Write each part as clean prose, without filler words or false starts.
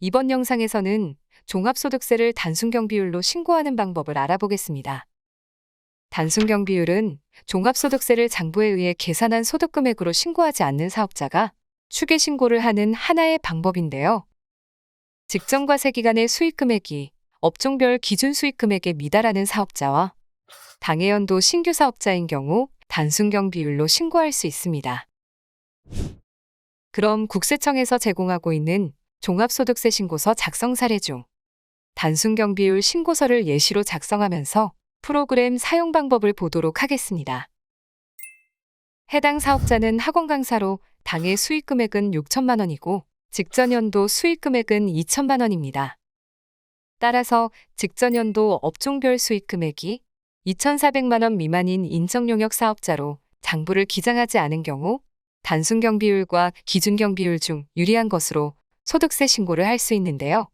이번 영상에서는 종합소득세를 단순경비율로 신고하는 방법을 알아보겠습니다. 단순경비율은 종합소득세를 장부에 의해 계산한 소득금액으로 신고하지 않는 사업자가 추계신고를 하는 하나의 방법인데요. 직전과세 기간의 수익금액이 업종별 기준 수익금액에 미달하는 사업자와 당해연도 신규 사업자인 경우 단순경비율로 신고할 수 있습니다. 그럼 국세청에서 제공하고 있는 종합소득세 신고서 작성 사례 중 단순경비율 신고서를 예시로 작성하면서 프로그램 사용 방법을 보도록 하겠습니다. 해당 사업자는 학원 강사로 당해 수익금액은 6천만 원이고 직전연도 수익금액은 2천만 원입니다. 따라서 직전연도 업종별 수익금액이 2,400만 원 미만인 인정용역 사업자로 장부를 기장하지 않은 경우 단순경비율과 기준경비율 중 유리한 것으로 소득세 신고를 할 수 있는데요.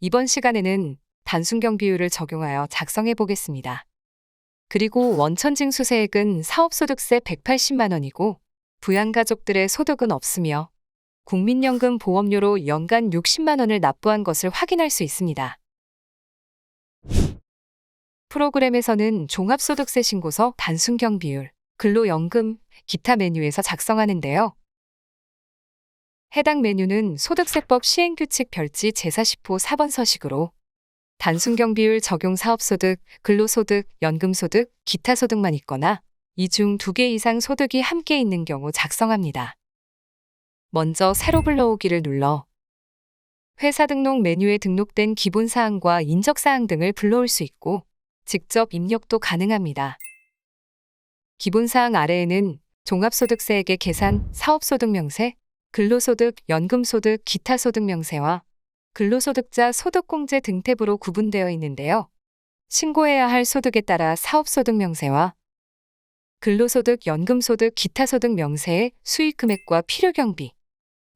이번 시간에는 단순경비율을 적용하여 작성해 보겠습니다. 그리고 원천징수세액은 사업소득세 180만 원이고 부양가족들의 소득은 없으며 국민연금 보험료로 연간 60만 원을 납부한 것을 확인할 수 있습니다. 프로그램에서는 종합소득세 신고서 단순경비율, 근로연금, 기타 메뉴에서 작성하는데요. 해당 메뉴는 소득세법 시행규칙 별지 제40호 4번 서식으로 단순경비율 적용 사업소득, 근로소득, 연금소득, 기타소득만 있거나 이 중 2개 이상 소득이 함께 있는 경우 작성합니다. 먼저 새로 불러오기를 눌러 회사 등록 메뉴에 등록된 기본사항과 인적사항 등을 불러올 수 있고 직접 입력도 가능합니다. 기본사항 아래에는 종합소득세액의 계산, 사업소득 명세, 근로소득, 연금소득, 기타소득 명세와 근로소득자 소득공제 등 탭으로 구분되어 있는데요. 신고해야 할 소득에 따라 사업소득 명세와 근로소득, 연금소득, 기타소득 명세의 수익금액과 필요경비,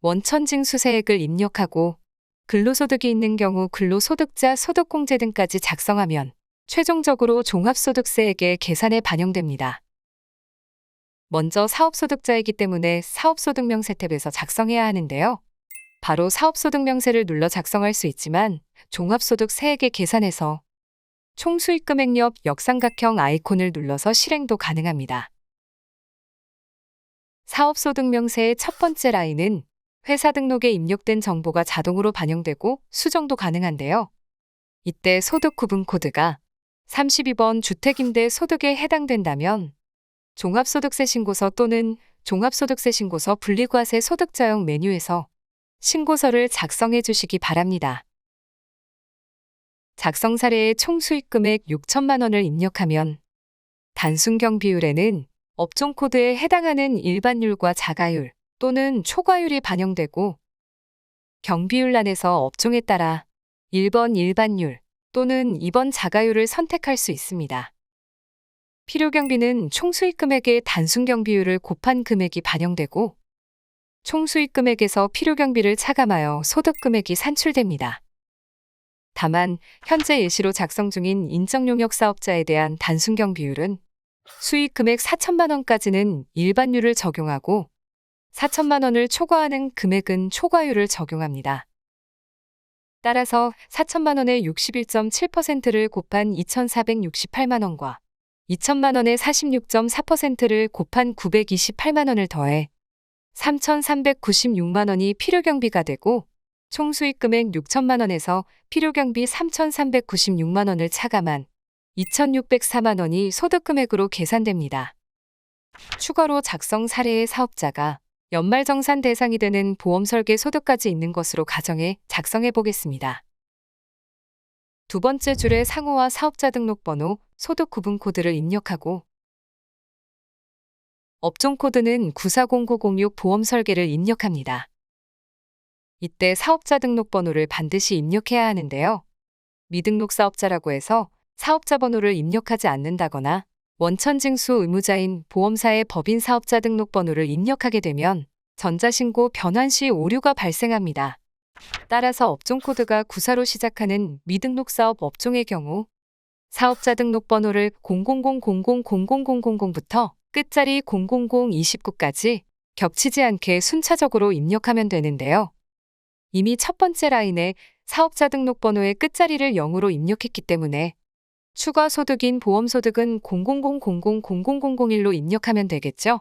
원천징수세액을 입력하고 근로소득이 있는 경우 근로소득자 소득공제 등까지 작성하면 최종적으로 종합소득세액의 계산에 반영됩니다. 먼저 사업소득자이기 때문에 사업소득명세 탭에서 작성해야 하는데요. 바로 사업소득명세를 눌러 작성할 수 있지만 종합소득세액의 계산에서 총수익금액 옆 역삼각형 아이콘을 눌러서 실행도 가능합니다. 사업소득명세의 첫 번째 라인은 회사 등록에 입력된 정보가 자동으로 반영되고 수정도 가능한데요. 이때 소득 구분 코드가 32번 주택임대 소득에 해당된다면 종합소득세 신고서 또는 종합소득세 신고서 분리과세 소득자용 메뉴에서 신고서를 작성해 주시기 바랍니다. 작성 사례의 총수익금액 6천만 원을 입력하면 단순경비율에는 업종 코드에 해당하는 일반율과 자가율 또는 초과율이 반영되고 경비율란에서 업종에 따라 1번 일반율 또는 2번 자가율을 선택할 수 있습니다. 필요경비는 총수익금액의 단순경비율을 곱한 금액이 반영되고 총수익금액에서 필요경비를 차감하여 소득금액이 산출됩니다. 다만 현재 예시로 작성 중인 인정용역 사업자에 대한 단순경비율은 수익금액 4천만 원까지는 일반율을 적용하고 4천만 원을 초과하는 금액은 초과율을 적용합니다. 따라서 4천만 원의 61.7%를 곱한 2,468만 원과 2천만 원의 46.4%를 곱한 928만 원을 더해 3,396만 원이 필요경비가 되고 총수익금액 6천만 원에서 필요경비 3,396만 원을 차감한 2,604만 원이 소득금액으로 계산됩니다. 추가로 작성 사례의 사업자가 연말정산 대상이 되는 보험설계 소득까지 있는 것으로 가정해 작성해 보겠습니다. 두 번째 줄에 상호와 사업자 등록번호, 소득 구분 코드를 입력하고 업종 코드는 940906 보험 설계를 입력합니다. 이때 사업자 등록번호를 반드시 입력해야 하는데요. 미등록 사업자라고 해서 사업자 번호를 입력하지 않는다거나 원천징수 의무자인 보험사의 법인 사업자 등록번호를 입력하게 되면 전자신고 변환 시 오류가 발생합니다. 따라서 업종 코드가 94로 시작하는 미등록 사업 업종의 경우 사업자 등록번호를 000000000부터 끝자리 00029까지 겹치지 않게 순차적으로 입력하면 되는데요. 이미 첫 번째 라인에 사업자 등록번호의 끝자리를 0으로 입력했기 때문에 추가 소득인 보험소득은 000000001로 입력하면 되겠죠?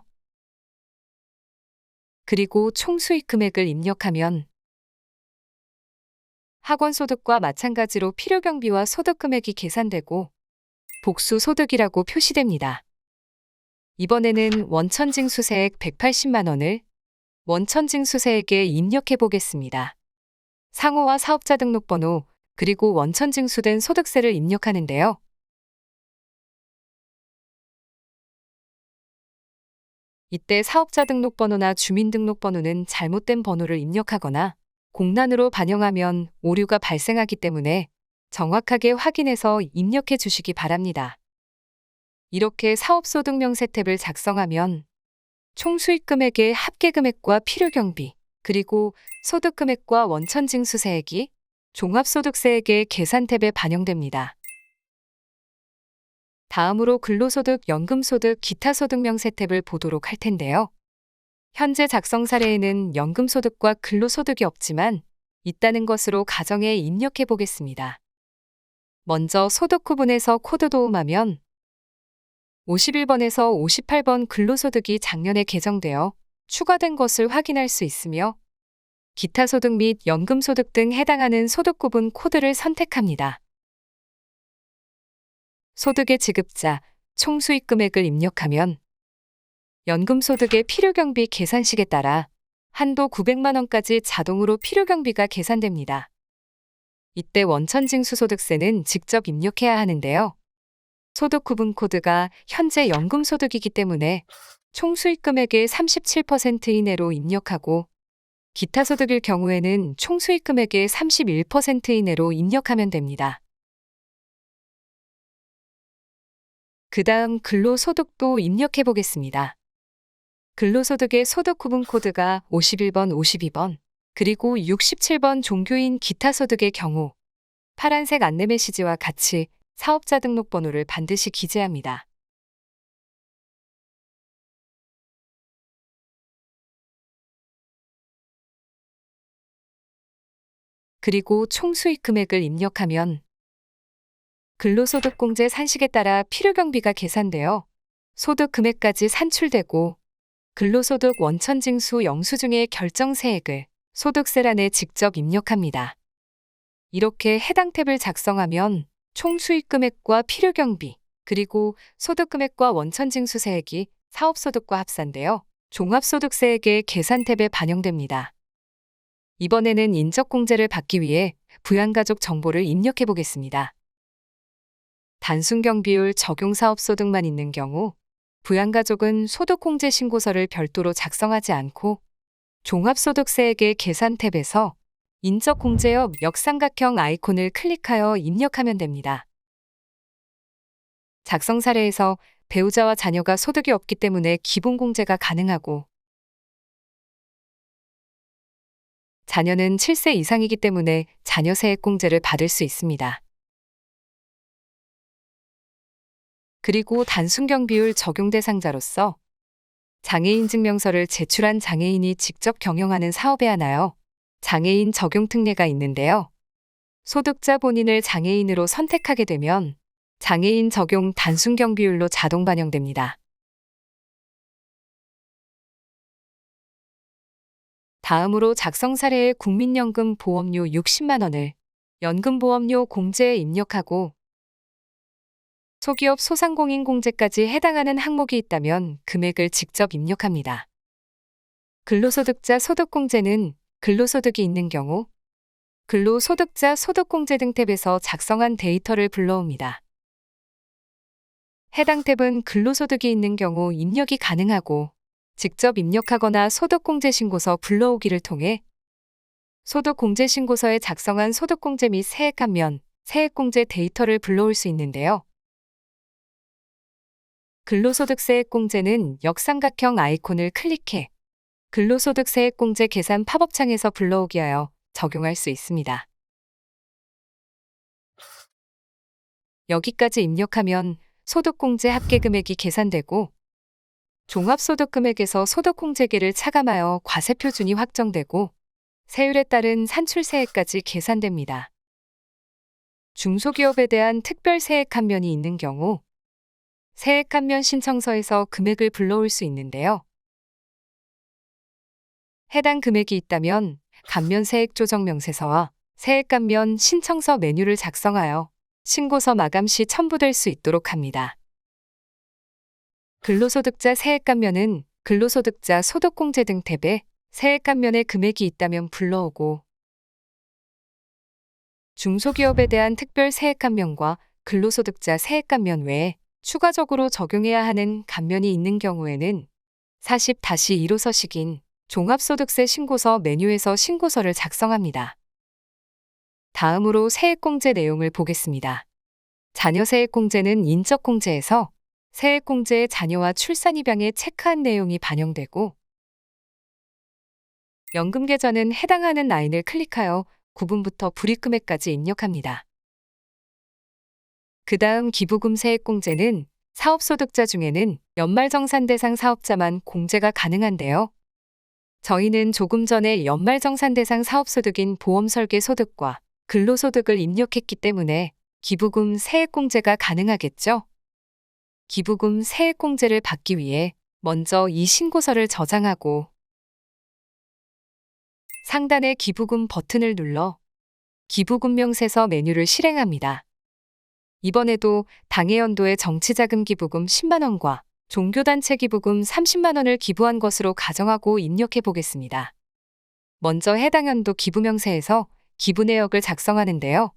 그리고 총 수익 금액을 입력하면 학원소득과 마찬가지로 필요경비와 소득금액이 계산되고 복수 소득이라고 표시됩니다. 이번에는 원천징수세액 180만 원을 원천징수세액에 입력해 보겠습니다. 상호와 사업자 등록번호 그리고 원천징수된 소득세를 입력하는데요. 이때 사업자 등록번호나 주민등록번호는 잘못된 번호를 입력하거나 공란으로 반영하면 오류가 발생하기 때문에 정확하게 확인해서 입력해 주시기 바랍니다. 이렇게 사업소득명세 탭을 작성하면 총 수익 금액의 합계금액과 필요경비, 그리고 소득금액과 원천징수세액이 종합소득세액의 계산 탭에 반영됩니다. 다음으로 근로소득, 연금소득, 기타소득명세 탭을 보도록 할 텐데요. 현재 작성 사례에는 연금소득과 근로소득이 없지만 있다는 것으로 가정에 입력해 보겠습니다. 먼저 소득 구분에서 코드 도움하면 51번에서 58번 근로소득이 작년에 개정되어 추가된 것을 확인할 수 있으며 기타소득 및 연금소득 등 해당하는 소득 구분 코드를 선택합니다. 소득의 지급자, 총 수익 금액을 입력하면 연금소득의 필요경비 계산식에 따라 한도 900만 원까지 자동으로 필요경비가 계산됩니다. 이때 원천징수소득세는 직접 입력해야 하는데요. 소득 구분 코드가 현재 연금소득이기 때문에 총 수익 금액의 37% 이내로 입력하고 기타 소득일 경우에는 총 수익 금액의 31% 이내로 입력하면 됩니다. 그 다음 근로소득도 입력해 보겠습니다. 근로소득의 소득 구분 코드가 51번, 52번, 그리고 67번 종교인 기타 소득의 경우 파란색 안내 메시지와 같이 사업자 등록번호를 반드시 기재합니다. 그리고 총 수익 금액을 입력하면 근로소득공제 산식에 따라 필요경비가 계산되어 소득 금액까지 산출되고 근로소득 원천징수 영수증의 결정세액을 소득세란에 직접 입력합니다. 이렇게 해당 탭을 작성하면 총 수익 금액과 필요경비, 그리고 소득 금액과 원천징수세액이 사업소득과 합산되어 종합소득세액의 계산 탭에 반영됩니다. 이번에는 인적공제를 받기 위해 부양가족 정보를 입력해 보겠습니다. 단순경비율 적용 사업소득만 있는 경우 부양가족은 소득공제 신고서를 별도로 작성하지 않고 종합소득세액의 계산 탭에서 인적공제역 역삼각형 아이콘을 클릭하여 입력하면 됩니다. 작성 사례에서 배우자와 자녀가 소득이 없기 때문에 기본공제가 가능하고 자녀는 7세 이상이기 때문에 자녀 세액공제를 받을 수 있습니다. 그리고 단순경비율 적용 대상자로서 장애인 증명서를 제출한 장애인이 직접 경영하는 사업에 하나요 장애인 적용 특례가 있는데요. 소득자 본인을 장애인으로 선택하게 되면 장애인 적용 단순경비율로 자동 반영됩니다. 다음으로 작성 사례의 국민연금 보험료 60만 원을 연금보험료 공제에 입력하고 소기업 소상공인공제까지 해당하는 항목이 있다면 금액을 직접 입력합니다. 근로소득자 소득공제는 근로소득이 있는 경우 근로소득자 소득공제 등 탭에서 작성한 데이터를 불러옵니다. 해당 탭은 근로소득이 있는 경우 입력이 가능하고 직접 입력하거나 소득공제신고서 불러오기를 통해 소득공제신고서에 작성한 소득공제 및 세액감면, 세액공제 데이터를 불러올 수 있는데요. 근로소득세액공제는 역삼각형 아이콘을 클릭해 근로소득세액공제 계산 팝업창에서 불러오기 하여 적용할 수 있습니다. 여기까지 입력하면 소득공제 합계금액이 계산되고 종합소득금액에서 소득공제계를 차감하여 과세표준이 확정되고 세율에 따른 산출세액까지 계산됩니다. 중소기업에 대한 특별세액 감면이 있는 경우 세액 감면 신청서에서 금액을 불러올 수 있는데요. 해당 금액이 있다면 감면세액 조정 명세서와 세액 감면 신청서 메뉴를 작성하여 신고서 마감 시 첨부될 수 있도록 합니다. 근로소득자 세액 감면은 근로소득자 소득공제 등 탭에 세액 감면의 금액이 있다면 불러오고 중소기업에 대한 특별 세액 감면과 근로소득자 세액 감면 외에 추가적으로 적용해야 하는 감면이 있는 경우에는 40-2로 서식인 종합소득세 신고서 메뉴에서 신고서를 작성합니다. 다음으로 세액공제 내용을 보겠습니다. 자녀세액공제는 인적공제에서 세액공제의 자녀와 출산입양에 체크한 내용이 반영되고 연금계좌는 해당하는 라인을 클릭하여 구분부터 불이익금액까지 입력합니다. 그 다음 기부금 세액공제는 사업소득자 중에는 연말정산 대상 사업자만 공제가 가능한데요. 저희는 조금 전에 연말정산 대상 사업소득인 보험설계소득과 근로소득을 입력했기 때문에 기부금 세액공제가 가능하겠죠? 기부금 세액공제를 받기 위해 먼저 이 신고서를 저장하고 상단의 기부금 버튼을 눌러 기부금 명세서 메뉴를 실행합니다. 이번에도 당해연도에 정치자금 기부금 10만 원과 종교단체 기부금 30만 원을 기부한 것으로 가정하고 입력해 보겠습니다. 먼저 해당 연도 기부 명세에서 기부 내역을 작성하는데요.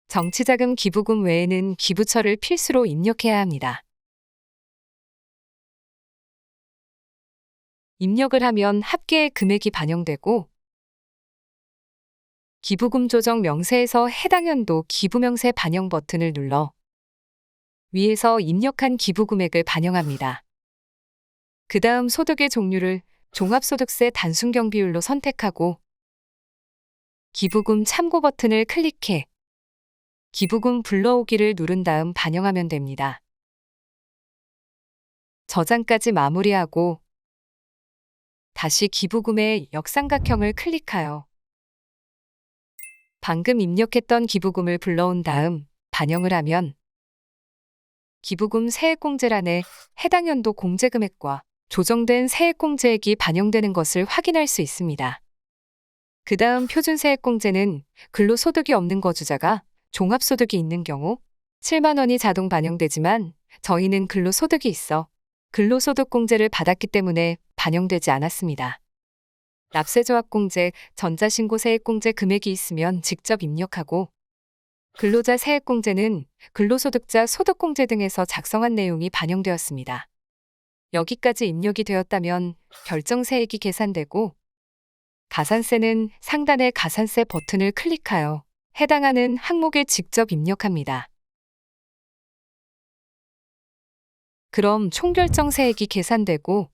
정치자금 기부금 외에는 기부처를 필수로 입력해야 합니다. 입력을 하면 합계의 금액이 반영되고 기부금 조정 명세에서 해당 연도 기부 명세 반영 버튼을 눌러 위에서 입력한 기부 금액을 반영합니다. 그 다음 소득의 종류를 종합소득세 단순경 비율로 선택하고 기부금 참고 버튼을 클릭해 기부금 불러오기를 누른 다음 반영하면 됩니다. 저장까지 마무리하고 다시 기부금의 역삼각형을 클릭하여 방금 입력했던 기부금을 불러온 다음 반영을 하면 기부금 세액공제란에 해당 연도 공제금액과 조정된 세액공제액이 반영되는 것을 확인할 수 있습니다. 그 다음 표준세액공제는 근로소득이 없는 거주자가 종합소득이 있는 경우 7만 원이 자동 반영되지만 저희는 근로소득이 있어 근로소득공제를 받았기 때문에 반영되지 않았습니다. 납세조합공제, 전자신고세액공제 금액이 있으면 직접 입력하고 근로자 세액공제는 근로소득자 소득공제 등에서 작성한 내용이 반영되었습니다. 여기까지 입력이 되었다면 결정세액이 계산되고 가산세는 상단의 가산세 버튼을 클릭하여 해당하는 항목에 직접 입력합니다. 그럼 총결정세액이 계산되고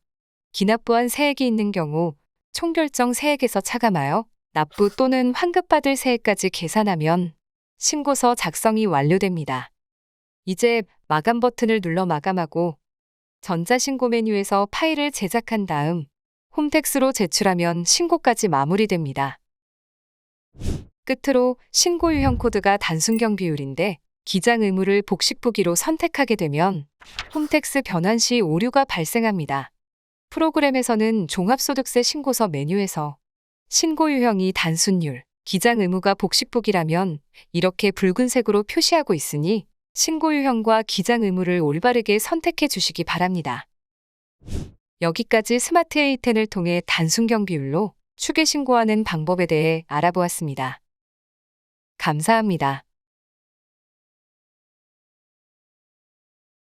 기납부한 세액이 있는 경우 총결정 세액에서 차감하여 납부 또는 환급받을 세액까지 계산하면 신고서 작성이 완료됩니다. 이제 마감 버튼을 눌러 마감하고 전자신고 메뉴에서 파일을 제작한 다음 홈택스로 제출하면 신고까지 마무리됩니다. 끝으로 신고 유형 코드가 단순경 비율인데 기장 의무를 복식부기로 선택하게 되면 홈택스 변환 시 오류가 발생합니다. 프로그램에서는 종합소득세 신고서 메뉴에서 신고 유형이 단순율, 기장 의무가 복식부기라면 이렇게 붉은색으로 표시하고 있으니 신고 유형과 기장 의무를 올바르게 선택해 주시기 바랍니다. 여기까지 스마트 A10을 통해 단순경 비율로 추계 신고하는 방법에 대해 알아보았습니다. 감사합니다.